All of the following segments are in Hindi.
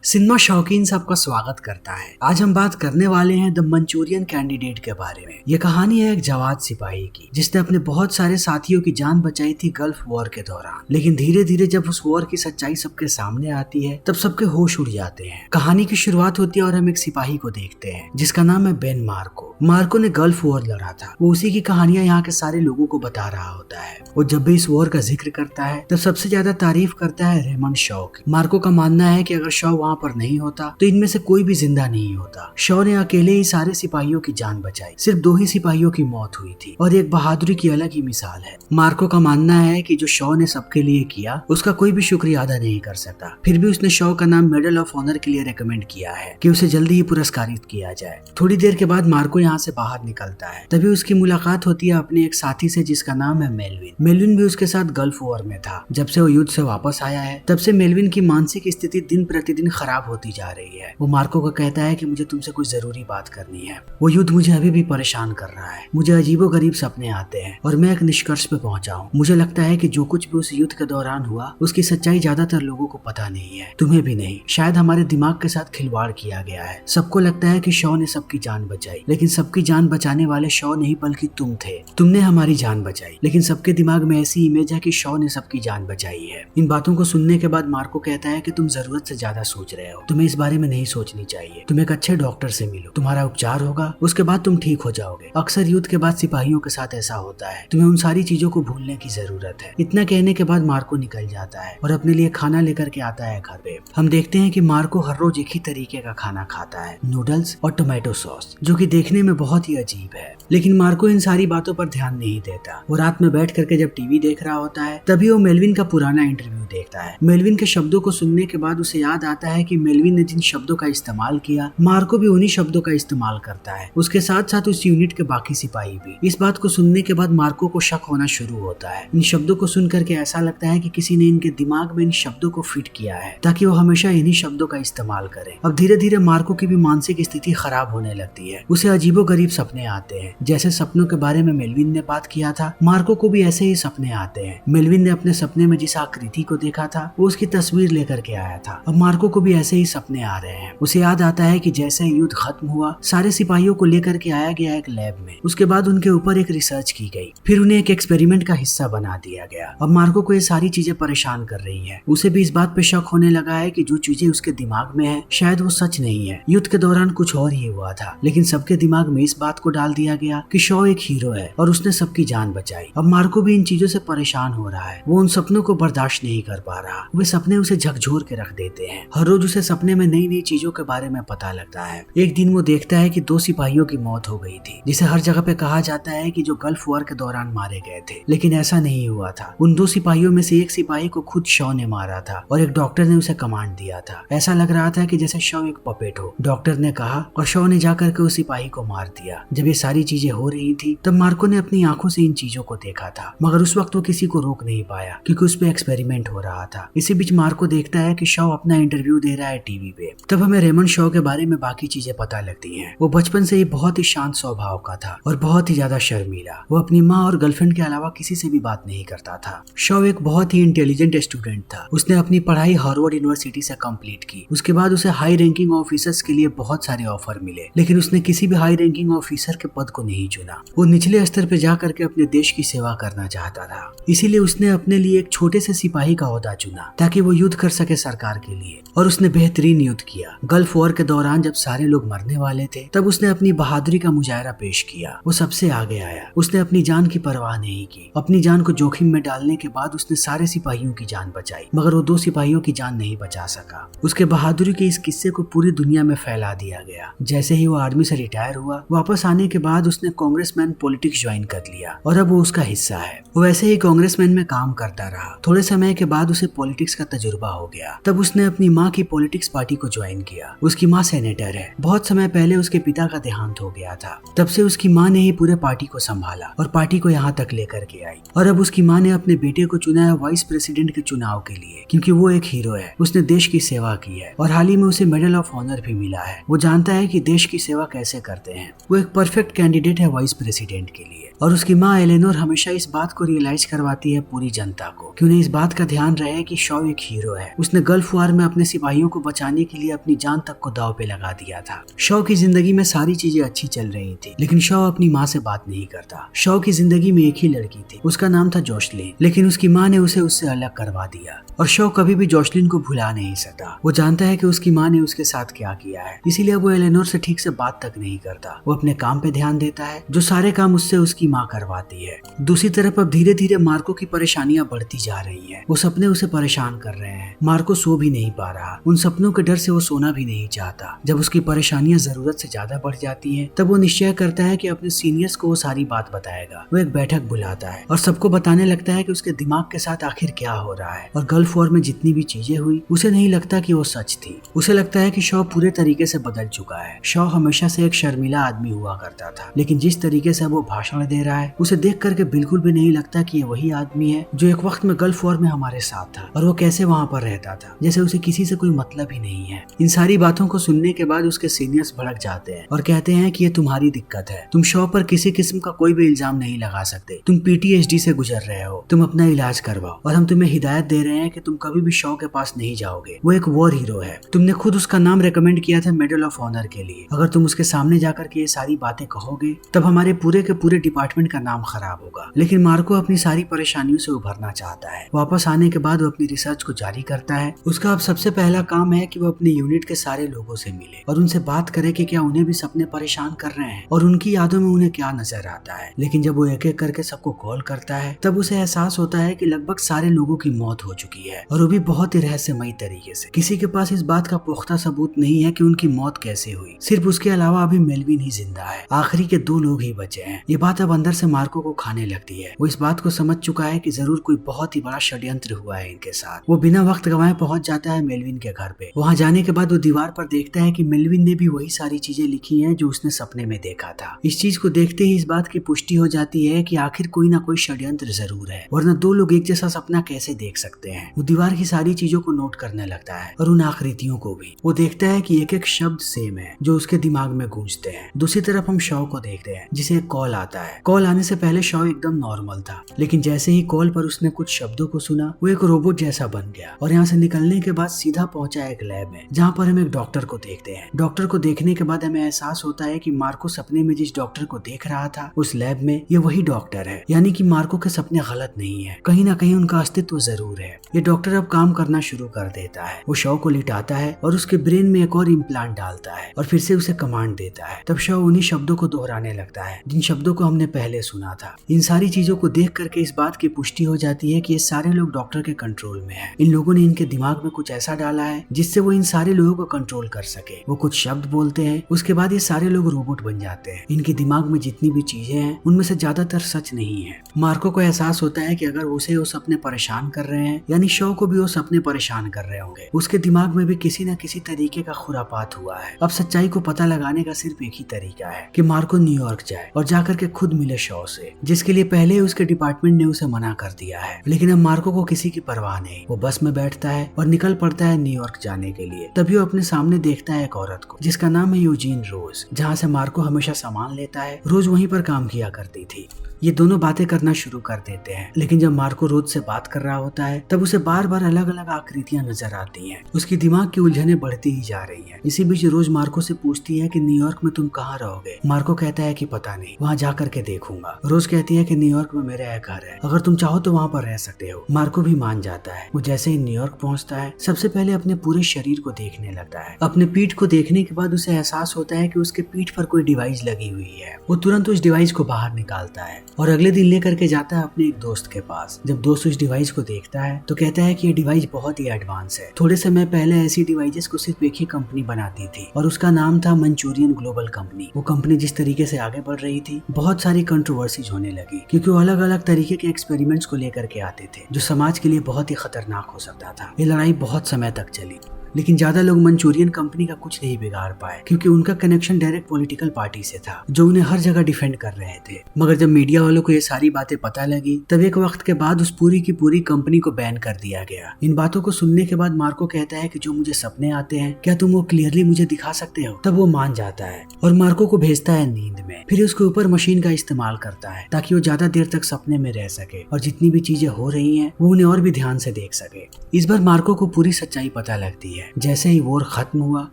सिनेमा शौकीन सबका स्वागत करता है। आज हम बात करने वाले हैं द मंचूरियन कैंडिडेट के बारे में। ये कहानी है एक जवान सिपाही की जिसने अपने बहुत सारे साथियों की जान बचाई थी गल्फ वॉर के दौरान। लेकिन धीरे धीरे जब उस वॉर की सच्चाई सबके सामने आती है तब सबके होश उड़ जाते हैं। कहानी की शुरुआत होती है और हम एक सिपाही को देखते हैं जिसका नाम है बेन मार्को। मार्को ने गल्फ वॉर लड़ा था। वो उसी की कहानियां यहाँ के सारे लोगों को बता रहा होता है। वो जब भी इस वॉर का जिक्र करता है तब सबसे ज्यादा तारीफ करता है रेमंड शॉ की। मार्को का मानना है कि अगर शॉ वहाँ पर नहीं होता तो इनमें से कोई भी जिंदा नहीं होता। शॉ ने अकेले ही सारे सिपाहियों की जान बचाई। सिर्फ 2 ही सिपाहियों की मौत हुई थी और एक बहादुरी की अलग ही मिसाल है। मार्को का मानना है कि जो शॉ ने सबके लिए किया उसका कोई भी शुक्रिया अदा नहीं कर सकता। फिर भी उसने शॉ का नाम मेडल ऑफ ऑनर के लिए रेकमेंड किया है कि उसे जल्दी ही पुरस्कारित किया जाए। थोड़ी देर के बाद मार्को यहाँ से बाहर निकलता है। तभी उसकी मुलाकात होती है अपने एक साथी से जिसका नाम है मेलविन। मेलविन भी उसके साथ गल्फ वॉर में था। जब से वो युद्ध से वापस आया है तब से मेलविन की मानसिक स्थिति दिन प्रतिदिन खराब होती जा रही है। वो मार्को को कहता है कि मुझे तुमसे कुछ जरूरी बात करनी है। वो युद्ध मुझे अभी भी परेशान कर रहा है। मुझे अजीबोगरीब सपने आते हैं और मैं एक निष्कर्ष पे पहुंचा हूँ। मुझे लगता है कि जो कुछ भी उस युद्ध के दौरान हुआ उसकी सच्चाई ज्यादातर लोगों को पता नहीं है, तुम्हें भी नहीं। शायद हमारे दिमाग के साथ खिलवाड़ किया गया है। सबको लगता है कि शॉ ने सबकी जान बचाई, लेकिन सबकी जान बचाने वाले शॉ नहीं बल्कि तुम थे। तुमने हमारी जान बचाई, लेकिन सबके दिमाग में ऐसी इमेज है कि शॉ ने सबकी जान बचाई है। इन बातों को सुनने के बाद मार्को कहता है कि तुम जरूरत से ज्यादा सोच रहे हो। तुम्हें इस बारे में नहीं सोचनी चाहिए। तुम एक अच्छे डॉक्टर से मिलो, तुम्हारा उपचार होगा, उसके बाद तुम ठीक हो जाओगे। अक्सर युद्ध के बाद सिपाहियों के साथ ऐसा होता है। तुम्हें उन सारी चीजों को भूलने की जरूरत है। इतना कहने के बाद मार्को निकल जाता है और अपने लिए खाना लेकर के आता है घर पे। हम देखते हैं कि मार्को हर रोज एक ही तरीके का खाना खाता है, नूडल्स और टोमेटो सॉस, जो कि देखने में बहुत ही अजीब है। लेकिन मार्को इन सारी बातों पर ध्यान नहीं देता। वो रात में बैठ करके जब टीवी देख रहा होता है तभी वो मेलविन का पुराना इंटरव्यू देखता है। मेलविन के शब्दों को सुनने के बाद उसे याद आता है कि मेलविन ने जिन शब्दों का इस्तेमाल किया मार्को भी उन्हीं शब्दों का इस्तेमाल करता है। उसके साथ साथ उस यूनिट के बाकी सिपाही भी। इस बात को सुनने के बाद मार्को को शक होना शुरू होता है। इन शब्दों को सुन करके ऐसा लगता है कि किसी ने इनके दिमाग में इन शब्दों को फिट किया है ताकि वो हमेशा इन्हीं शब्दों का इस्तेमाल करे। अब धीरे धीरे मार्को की भी मानसिक स्थिति खराब होने लगती है। उसे अजीबोगरीब सपने आते हैं। जैसे सपनों के बारे में मेलविन ने बात किया था, मार्को को भी ऐसे ही सपने आते हैं। मेलविन ने अपने सपने में जिस आकृति को देखा था वो उसकी तस्वीर लेकर के आया था। अब मार्को को भी ऐसे ही सपने आ रहे हैं। उसे याद आता है कि जैसे युद्ध खत्म हुआ सारे सिपाहियों को लेकर के आया गया एक लैब में। उसके बाद उनके ऊपर एक रिसर्च की गई, फिर उन्हें एक एक्सपेरिमेंट का हिस्सा बना दिया गया। अब मार्को को ये सारी चीजें परेशान कर रही है। उसे भी इस बात पे शक होने लगा है कि जो चीजें उसके दिमाग में है शायद वो सच नहीं है। युद्ध के दौरान कुछ और ही हुआ था, लेकिन सबके दिमाग में इस बात को डाल दिया गया कि शॉ एक हीरो है और उसने सबकी जान बचाई। अब मार्को भी इन चीजों से परेशान हो रहा है। वो उन सपनों को बर्दाश्त नहीं कर पा रहा। वे सपने उसे झकझोर के रख देते हैं। हर रोज उसे सपने में नई नई चीजों के बारे में पता लगता है। एक दिन वो देखता है कि 2 सिपाहियों की मौत हो गई थी, जिसे हर जगह पे कहा जाता है कि जो गल्फ वॉर के दौरान मारे गए थे, लेकिन ऐसा नहीं हुआ था। उन 2 सिपाहियों में से एक सिपाही को खुद शॉ ने मारा था और एक डॉक्टर ने उसे कमांड दिया था। ऐसा लग रहा था कि जैसे शॉ एक पपेट हो। डॉक्टर ने कहा और शॉ ने जाकर के उस सिपाही को मार दिया। जब ये सारी चीजें हो रही थी तब मार्को ने अपनी आंखों से इन चीजों को देखा था, मगर उस वक्त वो किसी को रोक नहीं पाया क्योंकि उस पे एक्सपेरिमेंट हो रहा था। इसी बीच मार्को देखता है कि शॉ अपना इंटरव्यू दे रहा है टीवी पे। तब हमें रेमंड शॉ के बारे में बाकी चीजें पता लगती हैं। वो बचपन से ही बहुत ही शांत स्वभाव का था और बहुत ही ज्यादा शर्मीला। वो अपनी माँ और गर्लफ्रेंड के अलावा किसी से भी बात नहीं करता था। शॉ एक बहुत ही इंटेलिजेंट स्टूडेंट था। उसने अपनी पढ़ाई हार्वर्ड यूनिवर्सिटी से कंप्लीट की। उसके बाद उसे हाई रैंकिंग ऑफिसर्स के लिए बहुत सारे ऑफर मिले, लेकिन उसने किसी भी हाई रैंकिंग ऑफिसर के पद को नहीं चुना। वो निचले स्तर पे जा करके अपने देश की सेवा करना चाहता था। इसीलिए उसने अपने लिए एक छोटे से सिपाही का ओहदा चुना ताकि वो युद्ध कर सके सरकार के लिए, और उसने बेहतरीन युद्ध किया। गल्फ वॉर के दौरान जब सारे लोग मरने वाले थे तब उसने अपनी बहादुरी का मुजाहरा पेश किया। वो सबसे आगे आया। उसने अपनी जान की परवाह नहीं की। अपनी जान को जोखिम में डालने के बाद उसने सारे सिपाहियों की जान बचाई, मगर वो 2 सिपाहियों की जान नहीं बचा सका। उसके बहादुरी के इस किस्से को पूरी दुनिया में फैला दिया गया। जैसे ही वो आर्मी से रिटायर हुआ, वापस आने के बाद उसने कांग्रेसमैन पॉलिटिक्स ज्वाइन कर लिया और अब वो उसका हिस्सा है। वो वैसे ही कांग्रेसमैन में काम करता रहा। थोड़े समय के बाद उसे पॉलिटिक्स का तजुर्बा हो गया। तब उसने अपनी माँ की पॉलिटिक्स पार्टी को ज्वाइन किया। उसकी माँ सेनेटर है। बहुत समय पहले उसके पिता का देहांत हो गया था। तब से उसकी माँ ने ही पूरे पार्टी को संभाला और पार्टी को यहाँ तक लेकर के आई। और अब उसकी माँ ने अपने बेटे को चुना है वाइस प्रेसिडेंट के चुनाव के लिए, क्योंकि वो एक हीरो है। उसने देश की सेवा की है और हाल ही में उसे मेडल ऑफ ऑनर भी मिला है। वो जानता है कि देश की सेवा कैसे करते हैं। वो एक परफेक्ट कैंडिडेट है वाइस प्रेसिडेंट के लिए। और उसकी माँ एलेनोर हमेशा इस बात को रियलाइज करवाती है पूरी जनता को कि उन्हें इस बात का ध्यान रहे कि शॉ एक हीरो है। उसने गल्फ वॉर में अपने सिपाहियों सिपाहियों को बचाने के लिए अपनी जान तक को दांव पे लगा दिया था। शॉ की जिंदगी में सारी चीजें अच्छी चल रही थी, लेकिन शॉ अपनी माँ से बात नहीं करता। शॉ की जिंदगी में एक ही लड़की थी, उसका नाम था जोशलिन, लेकिन उसकी माँ ने उसे उससे अलग करवा दिया और शॉ कभी भी जोशलिन को भुला नहीं सका। वो जानता है कि उसकी माँ ने उसके साथ क्या किया है, इसीलिए वो एलेनोर से ठीक से बात तक नहीं करता। वो अपने काम पे ध्यान देता है, जो सारे काम उससे उसकी माँ करवाती है। दूसरी तरफ अब धीरे धीरे मार्को की परेशानियां बढ़ती जा रही है। वो सपने उसे परेशान कर रहे हैं। मार्को सो भी नहीं पा रहा। उन सपनों के डर से वो सोना भी नहीं चाहता। जब उसकी परेशानियां जरूरत से ज्यादा बढ़ जाती हैं, तब वो निश्चय करता है कि अपने सीनियर्स को वो सारी बात बताएगा। वो एक बैठक बुलाता है और सबको बताने लगता है कि उसके दिमाग के साथ आखिर क्या हो रहा है। और गल्फ वॉर में जितनी भी चीजें हुई, उसे नहीं लगता कि वो सच थी। उसे लगता है कि शॉ पूरे तरीके से बदल चुका है। शॉ हमेशा से एक शर्मीला आदमी हुआ करता था, लेकिन जिस तरीके से वो भाषण दे रहा है, उसे देख करके बिल्कुल भी नहीं लगता कि ये वही आदमी है जो एक वक्त में गल्फ वॉर में हमारे साथ था और वो कैसे वहाँ पर रहता था, जैसे उसे किसी से कोई मतलब ही नहीं है। इन सारी बातों को सुनने के बाद उसके सीनियर्स भड़क जाते हैं और कहते हैं कि ये तुम्हारी दिक्कत है। तुम शॉ पर किसी किस्म का कोई भी इल्जाम नहीं लगा सकते। तुम PTSD से गुजर रहे हो। तुम अपना इलाज करवाओ और हम तुम्हें हिदायत दे रहे हैं कि तुम कभी भी शॉ के पास नहीं जाओगे। वो एक वॉर हीरो है। तुमने खुद उसका नाम रेकमेंड किया था मेडल ऑफ ऑनर के लिए। अगर तुम उसके सामने जाकर के ये सारी बातें कहोगे, तब हमारे पूरे के पूरे डिपार्टमेंट का नाम खराब होगा। लेकिन मार्को अपनी सारी परेशानियों से उभरना चाहता है। वापस आने के बाद वो अपनी रिसर्च को जारी करता है। उसका अब सबसे पहला काम है कि वो अपने यूनिट के सारे लोगों से मिले और उनसे बात करे कि क्या उन्हें भी सपने परेशान कर रहे हैं और उनकी यादों में उन्हें क्या नजर आता है। लेकिन जब वो एक एक करके सबको कॉल करता है, तब उसे एहसास होता है कि लगभग सारे लोगों की मौत हो चुकी है और वो भी बहुत ही रहस्यमयी तरीके से। किसी के पास इस बात का पुख्ता सबूत नहीं है कि उनकी मौत कैसे हुई। सिर्फ उसके अलावा अभी मेलविन ही जिंदा है। आखिरी के 2 लोग ही बचे हैं। ये बात अब अंदर से मार्को को खाने लगती है। वो इस बात को समझ चुका है कि जरूर कोई बहुत ही बड़ा षड्यंत्र हुआ है इनके साथ। वो बिना वक्त गंवाए पहुंच जाता है मेलविन के घर पे। वहां जाने के बाद वो दीवार पर देखता है कि मेलविन ने भी वही सारी चीजें लिखी हैं जो उसने सपने में देखा था। इस चीज को देखते ही इस बात की पुष्टि हो जाती है कि आखिर कोई ना कोई षड्यंत्र जरूर है, वरना 2 लोग एक जैसा सपना कैसे देख सकते हैं। वो दीवार की सारी चीजों को नोट करने लगता है और उन आकृतियों को भी। वो देखता है कि एक एक शब्द सेम है जो उसके दिमाग में गूंजते हैं। दूसरी तरफ हम शॉ को देखते हैं, जिसे एक कॉल आता है। कॉल आने से पहले शॉ एकदम नॉर्मल था, लेकिन जैसे ही कॉल पर उसने कुछ शब्दों को सुना, वो एक रोबोट जैसा बन गया और यहाँ से निकलने के बाद सीधा पहुंचा एक लैब में, जहाँ पर हम एक डॉक्टर को देखते हैं। डॉक्टर को देखने के बाद हमें एहसास होता है कि मार्को सपने में जिस डॉक्टर को देख रहा था उस लैब में, ये वही डॉक्टर है। यानी कि मार्को के सपने गलत नहीं है, कहीं ना कहीं उनका अस्तित्व जरूर है। ये डॉक्टर अब काम करना शुरू कर देता है। वो शॉ को लिटाता है और उसके ब्रेन में एक और इम्प्लांट डालता है और फिर से उसे कमांड देता है। तब शॉ उन्हीं शब्दों को दोहराने लगता है जिन शब्दों को हमने पहले सुना था। इन सारी चीजों को देख करके इस बात की पुष्टि हो जाती है कि ये सारे लोग डॉक्टर के कंट्रोल में हैं। इन लोगों ने इनके दिमाग में कुछ ऐसा डाला है जिससे वो इन सारे लोगों को कंट्रोल कर सके। वो कुछ शब्द बोलते हैं, उसके बाद ये सारे लोग रोबोट बन जाते हैं। इनके दिमाग में जितनी भी चीजें हैं उनमें से ज्यादातर सच नहीं है। मार्को को एहसास होता है कि अगर उसे वो सपने परेशान कर रहे हैं, यानी शॉ को भी वो सपने परेशान कर रहे होंगे। उसके दिमाग में भी किसी न किसी तरीके का खुरापात हुआ है। अब सच्चाई को पता लगाने का सिर्फ एक ही तरीका है कि मार्को न्यूयॉर्क जाए और जाकर के खुद मिले शॉ से, जिसके लिए पहले ही उसके डिपार्टमेंट ने उसे मना कर दिया है। लेकिन अब मार्को को किसी की परवाह नहीं। वो बस में बैठता है और निकल पड़ता है न्यूयॉर्क जाने के लिए। तभी वो अपने सामने देखता है एक औरत को, जिसका नाम है यूजीन रोज, जहाँ से मार्को हमेशा सामान लेता है। रोज वहीं पर काम किया करती थी। ये दोनों बातें करना शुरू कर देते हैं, लेकिन जब मार्को रोज से बात कर रहा होता है, तब उसे बार बार अलग अलग आकृतियां नजर आती हैं। उसकी दिमाग की उलझनें बढ़ती ही जा रही हैं। इसी बीच रोज मार्को से पूछती है कि न्यूयॉर्क में तुम कहाँ रहोगे। मार्को कहता है कि पता नहीं, वहाँ जा करके देखूंगा। रोज कहती है कि न्यूयॉर्क में मेरा एक घर है, अगर तुम चाहो तो वहाँ पर रह सकते हो। मार्को भी मान जाता है। वो जैसे ही न्यूयॉर्क पहुँचता है, सबसे पहले अपने पूरे शरीर को देखने लगता है। अपने पीठ को देखने के बाद उसे एहसास होता है कि उसके पीठ पर कोई डिवाइस लगी हुई है। वो तुरंत उस डिवाइस को बाहर निकालता है और अगले दिन लेकर के जाता है अपने एक दोस्त के पास। जब दोस्त उस डिवाइस को देखता है तो कहता है कि ये डिवाइस बहुत ही एडवांस है। थोड़े समय पहले ऐसी डिवाइसेस को सिर्फ एक ही कंपनी बनाती थी और उसका नाम था मंचूरियन ग्लोबल कंपनी। वो कंपनी जिस तरीके से आगे बढ़ रही थी, बहुत सारी कंट्रोवर्सीज होने लगी, क्योंकि वो अलग अलग तरीके के एक्सपेरिमेंट्स को लेकर के आते थे जो समाज के लिए बहुत ही खतरनाक हो सकता था। ये लड़ाई बहुत समय तक चली, लेकिन ज्यादा लोग मंचूरियन कंपनी का कुछ नहीं बिगाड़ पाए, क्योंकि उनका कनेक्शन डायरेक्ट पॉलिटिकल पार्टी से था जो उन्हें हर जगह डिफेंड कर रहे थे। मगर जब मीडिया वालों को ये सारी बातें पता लगी, तब एक वक्त के बाद उस पूरी की पूरी कंपनी को बैन कर दिया गया। इन बातों को सुनने के बाद मार्को कहता है कि जो मुझे सपने आते हैं, क्या तुम वो क्लियरली मुझे दिखा सकते हो। तब वो मान जाता है और मार्को को भेजता है नींद में। फिर उसके ऊपर मशीन का इस्तेमाल करता है ताकि वो ज्यादा देर तक सपने में रह सके और जितनी भी चीजें हो रही हैं वो उन्हें और भी ध्यान से देख सके। इस बार मार्को को पूरी सच्चाई पता लगती है। है। जैसे ही वॉर खत्म हुआ,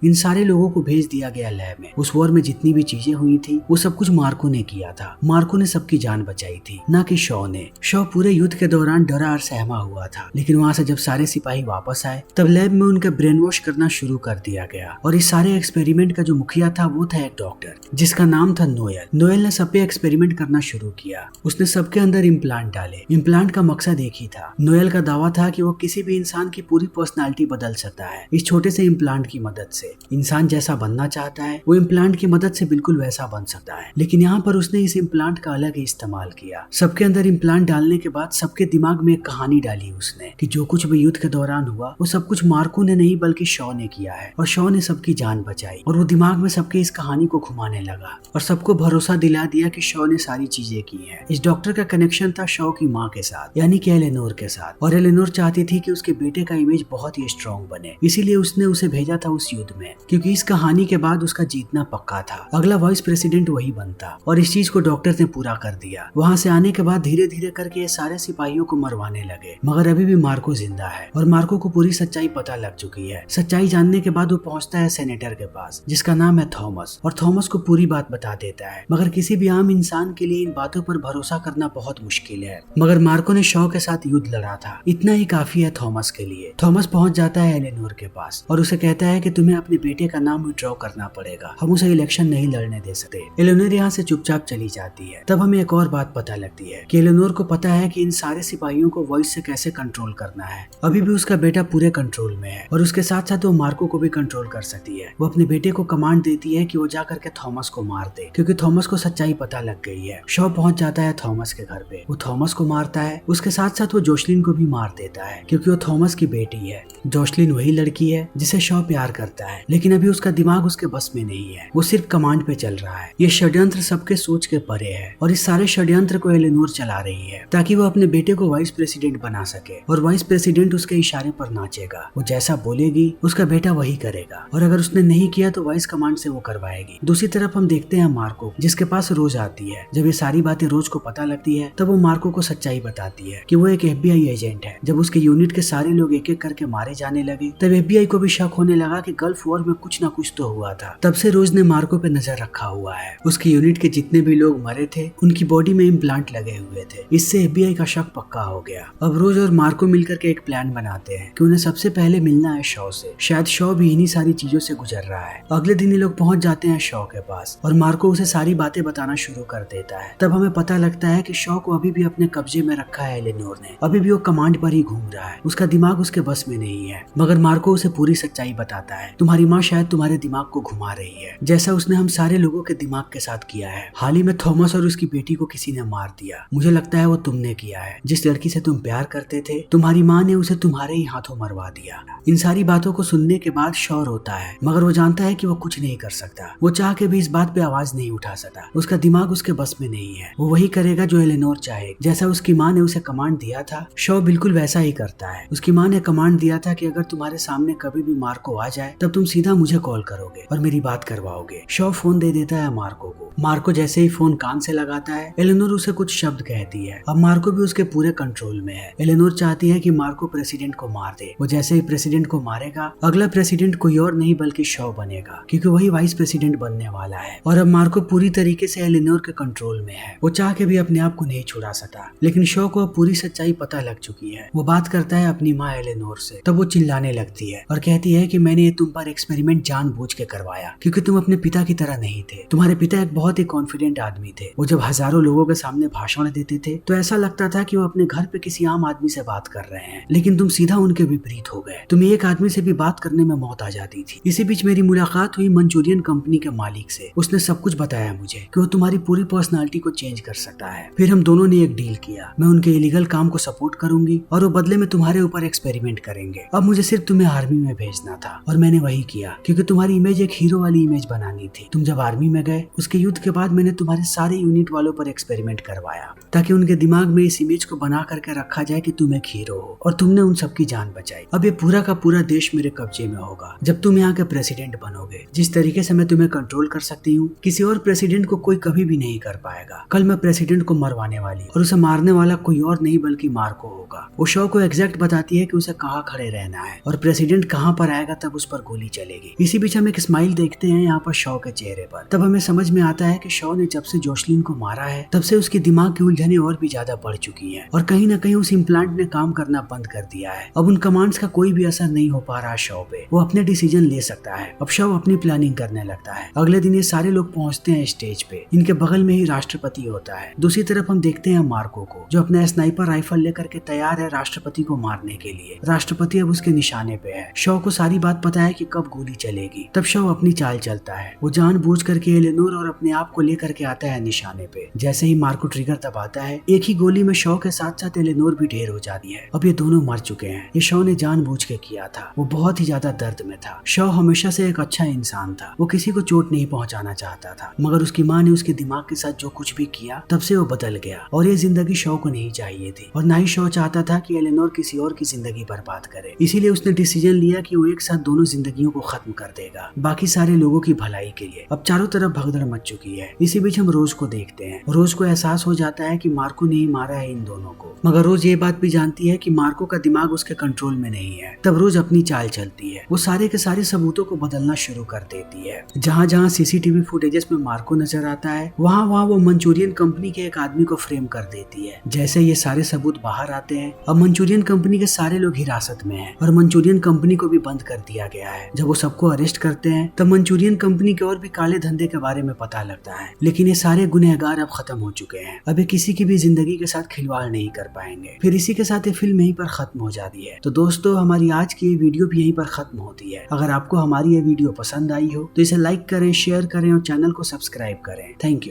इन सारे लोगों को भेज दिया गया लैब में। उस वॉर में जितनी भी चीजें हुई थी वो सब कुछ मार्को ने किया था। मार्को ने सबकी जान बचाई थी, ना कि शॉ ने। शॉ पूरे युद्ध के दौरान डरा और सहमा हुआ था, लेकिन वहाँ से जब सारे सिपाही वापस आए तब लैब में उनका ब्रेन वॉश करना शुरू कर दिया गया। और इस सारे एक्सपेरिमेंट का जो मुखिया था वो था एक डॉक्टर जिसका नाम था नोएल। नोएल ने सब पे एक्सपेरिमेंट करना शुरू किया। उसने सबके अंदर इम्प्लांट डाले। इम्प्लांट का मकसद एक ही था। नोएल का दावा था कि वो किसी भी इंसान की पूरी पर्सनालिटी बदल सकता है इस छोटे से इम्प्लांट की मदद से। इंसान जैसा बनना चाहता है वो इम्प्लांट की मदद से बिल्कुल वैसा बन सकता है, लेकिन यहाँ पर उसने इस इम्प्लांट का अलग ही इस्तेमाल किया। सबके अंदर इम्प्लांट डालने के बाद सबके दिमाग में एक कहानी डाली उसने कि जो कुछ भी युद्ध के दौरान हुआ वो सब कुछ मार्को ने नहीं बल्कि शॉ ने किया है, और शॉ ने सबकी जान बचाई। और वो दिमाग में सबके इस कहानी को घुमाने लगा और सबको भरोसा दिला दिया कि शॉ ने सारी चीजें की हैं। इस डॉक्टर का कनेक्शन था शॉ की माँ के साथ, यानी कि एलेनोर के साथ, और एलेनोर चाहती थी कि उसके बेटे का इमेज बहुत ही स्ट्रॉन्ग बने, इसीलिए उसने उसे भेजा था उस युद्ध में, क्योंकि इस कहानी के बाद उसका जीतना पक्का था। अगला वाइस प्रेसिडेंट वही बनता, और इस चीज को डॉक्टर ने पूरा कर दिया। वहाँ से आने के बाद धीरे धीरे करके ये सारे सिपाहियों को मरवाने लगे, मगर अभी भी मार्को जिंदा है और मार्को को पूरी सच्चाई पता लग चुकी है। सच्चाई जानने के बाद वो पहुंचता है सेनेटर के पास जिसका नाम है थॉमस, और थॉमस को पूरी बात बता देता है। मगर किसी भी आम इंसान के लिए इन बातों पर भरोसा करना बहुत मुश्किल है, मगर मार्को ने शॉ के साथ युद्ध लड़ा था, इतना ही काफी है थॉमस के लिए। थॉमस पहुंच जाता है एलेनोर के पास और उसे कहता है कि तुम्हें अपने बेटे का नाम विड्रॉ करना पड़ेगा, हम उसे इलेक्शन नहीं लड़ने दे सकते। एलेनोर यहाँ से चुपचाप चली जाती है। तब हमें एक और बात पता लगती है कि एलेनोर को पता है कि इन सारे सिपाहियों को वॉइस से कैसे कंट्रोल करना है। अभी भी उसका बेटा पूरे कंट्रोल में है और उसके साथ साथ वो मार्को को भी कंट्रोल कर सकती है। वो अपने बेटे को कमांड देती है कि वो जा करके थॉमस को मार दे, क्योंकि थॉमस को सच्चाई पता लग गई है। शॉ पहुंच जाता है थॉमस के घर पे। वो थॉमस को मारता है, उसके साथ साथ वो जोशलिन को भी मार देता है, क्योंकि वो थॉमस की बेटी है। जोशलिन वही लड़की है जिसे शॉ प्यार करता है, लेकिन अभी उसका दिमाग उसके बस में नहीं है, वो सिर्फ कमांड पे चल रहा है। ये षड्यंत्र सबके सोच के परे है और इस सारे षड्यंत्र को एलेनोर चला रही है ताकि वो अपने बेटे को वाइस प्रेसिडेंट बना सके, और वाइस प्रेसिडेंट उसके इशारे पर नाचेगा। वो जैसा बोलेगी उसका बेटा वही करेगा, और अगर उसने नहीं किया तो वाइस कमांड से वो करवाएगी। दूसरी तरफ हम देखते हैं मार्को, जिसके पास रोज आती है। जब ये सारी बातें रोज को पता लगती है तब वो मार्को को सच्चाई बताती है कि वो एक FBI एजेंट है। जब उसके यूनिट के सारे लोग एक एक करके मारे जाने लगे तब FBI को भी शक होने लगा कि गल्फ वॉर में कुछ ना कुछ तो हुआ था। तब से रोज ने मार्को पे नजर रखा हुआ है। उसके यूनिट के जितने भी लोग मरे थे उनकी बॉडी में इम्प्लांट लगे हुए थे। इससे FBI का शक पक्का हो गया। अब रोज और मार्को मिलकर के एक प्लान बनाते हैं कि उन्हें सबसे पहले मिलना है शॉ से। शायद शॉ भी इन्हीं सारी चीजों से गुजर रहा है। अगले दिन ये लोग पहुंच जाते हैं शॉ के पास और मार्को उसे सारी बातें बताना शुरू कर देता है। तब हमें पता लगता है कि शॉ को अभी भी अपने कब्जे में रखा है एलेनोर ने। अभी भी वो कमांड पर ही घूम रहा है, उसका दिमाग उसके बस में नहीं है। मगर मार्को उसे पूरी सच्चाई बताता है, तुम्हारी माँ शायद तुम्हारे दिमाग को घुमा रही है, जैसा उसने हम सारे लोगों के दिमाग के साथ किया है। हाल ही में थॉमस और उसकी बेटी को किसी ने मार दिया, मुझे लगता है वो तुमने किया है। जिस लड़की से तुम प्यार करते थे तुम्हारी माँ ने उसे तुम्हारे ही हाथों मरवा दिया। इन सारी बातों को सुनने के बाद शॉ रोता है, मगर वो जानता है कि वो कुछ नहीं कर सकता। वो चाह के भी इस बात पे आवाज नहीं उठा सकता, उसका दिमाग उसके बस में नहीं है। वो वही करेगा जो एलेनोर चाहे। जैसा उसकी माँ ने उसे कमांड दिया था शॉ बिल्कुल वैसा ही करता है। उसकी माँ ने कमांड दिया था कि अगर तुम्हारे सामने कभी भी मार्को आ जाए तब तुम सीधा मुझे कॉल करोगे और मेरी बात करवाओगे। शॉ फोन दे देता है मार्को को। मार्को जैसे ही फोन कान से लगाता है एलेनोर उसे कुछ शब्द कहती है। अब मार्को भी उसके पूरे कंट्रोल में है। एलेनोर चाहती है कि मार्को प्रेसिडेंट को मार दे। वो जैसे ही प्रेसिडेंट को मारेगा अगला प्रेसिडेंट कोई और नहीं बल्कि शॉ बनेगा, क्योंकि वही वाइस प्रेसिडेंट बनने वाला है। और अब मार्को पूरी तरीके से एलेनोर के कंट्रोल में है। वो चाह के भी अपने आप को नहीं छुड़ा सकता, लेकिन शॉ को अब पूरी सच्चाई पता लग चुकी है। वो बात करता है अपनी माँ एलेनोर से। तब वो चिल्लाने लगती है और कहती है कि मैंने ये तुम पर एक्सपेरिमेंट जानबूझ के करवाया, क्योंकि तुम अपने पिता की तरह नहीं थे। तुम्हारे पिता एक बहुत ही कॉन्फिडेंट आदमी थे। वो जब हजारों लोगों के सामने भाषण देते थे तो ऐसा लगता था कि वो अपने घर पे किसी आम आदमी से बात कर रहे हैं, लेकिन तुम सीधा उनके विपरीत हो गए। तुम एक आदमी से भी बात करने में मौत आ जाती थी। इसी बीच मेरी मुलाकात हुई मंचूरियन कंपनी के मालिक से। उसने सब कुछ बताया मुझे कि वो तुम्हारी पूरी पर्सनालिटी को चेंज कर सकता है। फिर हम दोनों ने एक डील किया, मैं उनके इलीगल काम को सपोर्ट करूंगी और वो बदले में तुम्हारे ऊपर एक्सपेरिमेंट करेंगे। अब मुझे सिर्फ तुम्हें आर्मी में भेजना था और मैंने वही किया, क्योंकि तुम्हारी इमेज एक हीरो वाली इमेज बनानी थी। तुम जब आर्मी में गए उसके युद्ध युद्ध के बाद मैंने तुम्हारे सारे यूनिट वालों पर एक्सपेरिमेंट करवाया ताकि उनके दिमाग में इस इमेज को बना करके रखा जाए कि तुम एक हीरो हो और तुमने उन सबकी जान बचाई। अब ये पूरा का पूरा देश मेरे कब्जे में होगा जब तुम यहाँ के प्रेसिडेंट बनोगे। जिस तरीके से मैं तुम्हें कंट्रोल कर सकती हूँ किसी और प्रेसिडेंट को कोई कभी भी नहीं कर पाएगा। कल मैं प्रेसिडेंट को मरवाने वाली और उसे मारने वाला कोई और नहीं बल्कि मार्को होगा। वो शो को एग्जैक्ट बताती है कि उसे कहाँ खड़े रहना है और प्रेसिडेंट कहाँ पर आएगा तब उस पर गोली चलेगी। इसी बीच हम एक स्माइल देखते हैं यहाँ पर शो के चेहरे पर। तब हमें समझ में आता है कि शो ने जब से जोशलिन को मारा है तब से उसके दिमाग की उलझने और भी ज्यादा बढ़ चुकी हैं और कहीं ना कहीं उस इम्प्लांट ने काम करना बंद कर दिया है। अब उन कमांड्स का कोई भी असर नहीं हो पा रहा शो पे। वो अपने डिसीजन ले सकता है। अब शो अपनी प्लानिंग करने लगता है। अगले दिन ये सारे लोग पहुंचते हैं स्टेज पे। इनके बगल में ही राष्ट्रपति होता है। दूसरी तरफ हम देखते हैं मार्को को जो अपना स्नाइपर राइफल लेकर के तैयार है राष्ट्रपति को मारने के लिए। राष्ट्रपति अब उसके निशाने पे है। शो को सारी बात पता है कि कब गोली चलेगी। तब शो अपनी चाल चलता है। वो जानबूझ करके एलेनोर और अपने आप को लेकर के आता है निशाने पे। जैसे ही मार्को ट्रिगर दबाता है एक ही गोली में शो के साथ साथ एलेनोर भी ढेर हो जाती है। अब ये दोनों मर चुके हैं। ये शो ने जानबूझ के किया था। वो बहुत ही ज्यादा दर्द में था। शो हमेशा से एक अच्छा इंसान था। वो किसी को चोट नहीं पहुंचाना चाहता था मगर उसकी माँ ने उसके दिमाग के साथ जो कुछ भी किया तब से वो बदल गया और ये जिंदगी शो को नहीं चाहिए थी और ना ही शो चाहता था कि एलेनोर किसी और की जिंदगी बर्बाद करे। इसीलिए उसने डिसीजन लिया कि वो एक साथ दोनों जिंदगियों को खत्म कर देगा बाकी सारे लोगों की भलाई के लिए। अब चारों तरफ भगदड़ मच चुकी है। इसी बीच हम रोज को देखते हैं। रोज को एहसास हो जाता है कि मार्को ने ही मारा है इन दोनों को मगर रोज ये बात भी जानती है कि मार्को का दिमाग उसके कंट्रोल में नहीं है। तब रोज अपनी चाल चलती है। वो सारे के सारे सबूतों को बदलना शुरू कर देती है। जहाँ जहाँ सीसीटीवी फुटेजेस में मार्को नजर आता है वहाँ वहाँ वो मंचूरियन कंपनी के एक आदमी को फ्रेम कर देती है। जैसे ये सारे सबूत बाहर आते हैं अब मंचूरियन कंपनी के सारे लोग हिरासत में हैं और मंचूरियन कंपनी को भी बंद कर दिया गया है। जब वो सबको अरेस्ट करते हैं तब मंचूरियन कंपनी के और भी काले धंधे के बारे में पता लगता है। लेकिन ये सारे गुनहगार अब खत्म हो चुके हैं। अब ये किसी की भी जिंदगी के साथ खिलवाड़ नहीं कर पाएंगे। फिर इसी के साथ ये फिल्म यहीं पर खत्म हो जाती है। तो दोस्तों हमारी आज की ये वीडियो भी यहीं पर खत्म होती है। अगर आपको हमारी ये वीडियो पसंद आई हो तो इसे लाइक करें, शेयर करें और चैनल को सब्सक्राइब करें। Thank you.